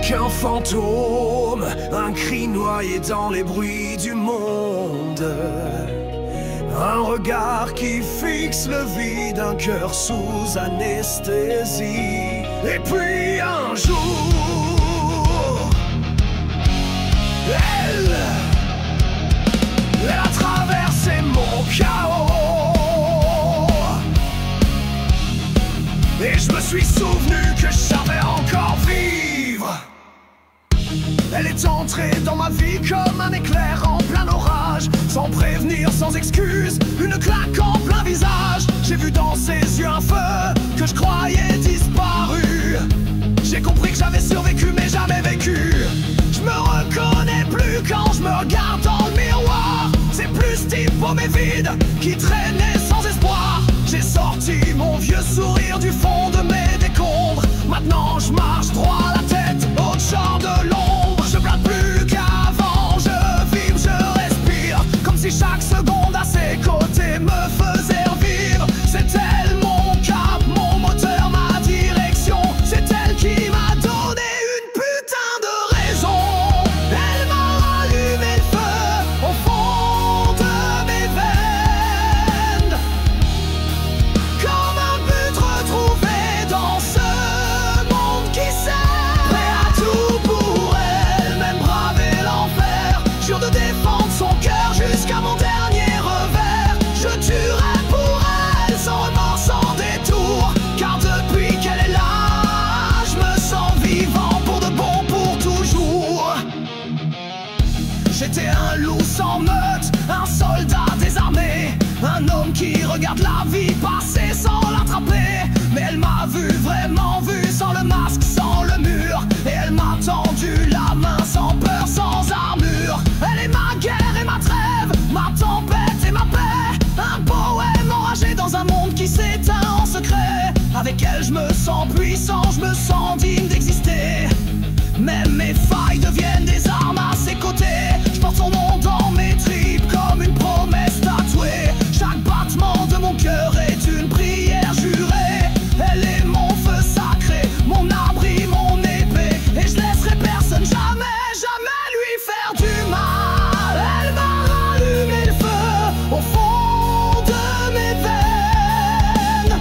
qu'un fantôme, un cri noyé dans les bruits du monde. Un regard qui fixe le vide, un cœur sous anesthésie. Et puis un jour, elle a traversé mon chaos. Et je me suis souvenu que je savais encore vivre. Elle est entrée dans ma vie comme un éclair en plein orage, sans prévenir, sans excuse, une claque en plein visage. J'ai vu dans ses yeux un feu que je croyais disparu. J'ai compris que j'avais survécu mais jamais vécu. Je me reconnais plus quand je me regarde dans le miroir. C'est plus ce type paumé vide qui traînait sans espoir. J'ai sorti mon vieux sourire du fond de mes décombres. Maintenant je marche droit la tête au champ de l'ombre. Je plane plus qu'avant, je vibre, je respire, comme si chaque seconde à ses côtés me faisait revivre. C'est elle mon cap, mon moteur, ma direction. C'est elle qui m'a donné une putain de raison. Elle m'a allumé le feu au fond de mes veines, comme un but retrouvé dans ce monde qui s'aime. Prêt à tout pour elle, même braver l'enfer. Jure de défendre son cœur jusqu'à mon dernier revers. Je tuerai pour elle sans remords, sans détour, car depuis qu'elle est là, je me sens vivant pour de bon, pour toujours. J'étais un loup sans meute, un soldat désarmé, un homme qui regarde la vie passer sans l'attraper. Mais elle m'a vu, vraiment vu, sans le masque, sans le mur. Et elle m'a tendu la main sans peur, sans armure. Elle est ma guerre et ma trêve, ma tempête et ma paix. Un poème enragé dans un monde qui s'éteint en secret. Avec elle je me sens puissant, je me sens digne d'exister. Même mes failles deviennent des armes à ses côtés. Je porte son nom dans mes tripes comme une promesse tatouée. Chaque battement de mon cœur est une prière jurée. Elle est mon feu sacré, mon abri, mon épée. Et je laisserai personne jamais, jamais lui faire du mal. Elle m'a allumé le feu au fond de mes veines,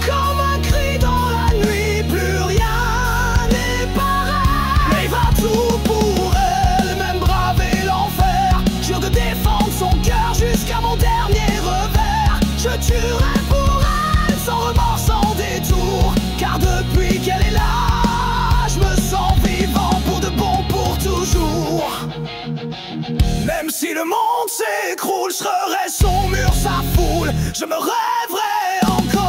comme un cri dans la nuit, plus rien n'est pareil. Mais il va tout pour elle, même braver l'enfer. Jure de défendre son cœur jusqu'à mon dernier revers. Je tuerai pour elle sans remords, sans détour, car depuis qu'elle est là, je me sens vivant pour de bon, pour toujours. Même si le monde s'écroule, je serai son mur, sa foule. Je me rêverai encore.